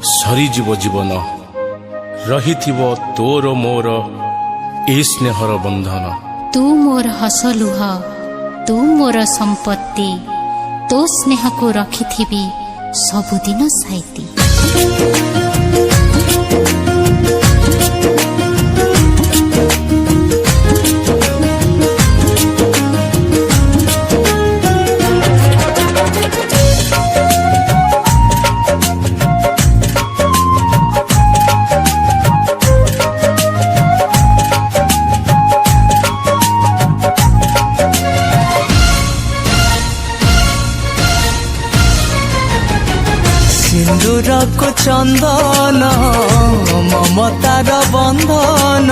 सरीजीव जीवन रहिथिव तोर मोर ए स्नेहर बंधन। तू मोर हस लुह, तू मोर संपत्ति, तो स्नेह को रखिथिबी सबुदिन साइती। सिंदूर को चंदन ममतार बंधन,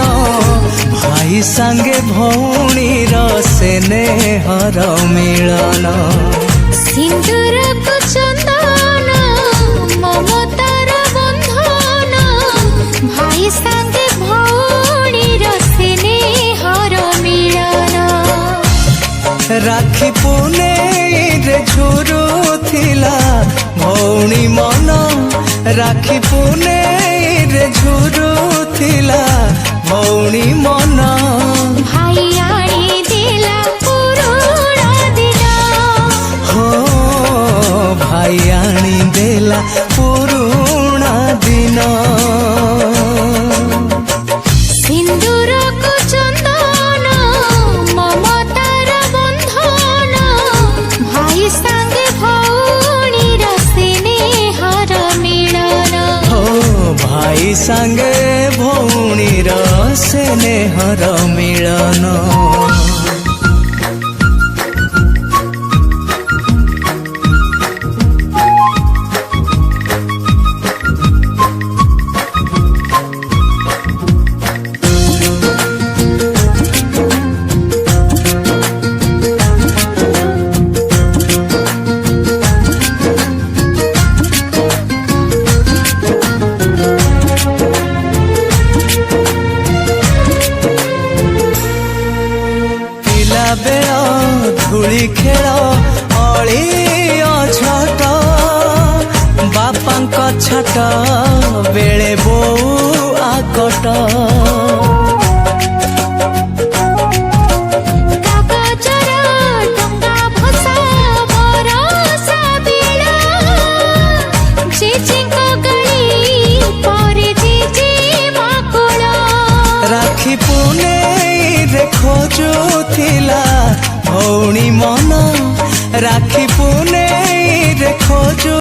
भाई संगे भौणी स्नेहर मिलन। सिंदूर को चंदन ममतार बंधन, भाई संगे भौणी स्नेहर मिलन। राखी पुनेई रे झुरुथिला भौणी मन, राखी पुनेई रे झुरुथिला भौणी मन। भाई आनी दिला पुरुଣା दिन, हो भाई आनी देला पुरुଣା दिन। सिंदूर को चंदन ममतार बंधन, भाई संगे भौणी स्नेहर मिलन। हो भाई संगे भौणीर स्नेहर मिलन। धूली खेल अली अझट, बापांक छाट बेले बो आकट। राखी पुनेई रे खोजुथिला भौणी मन, राखी पुने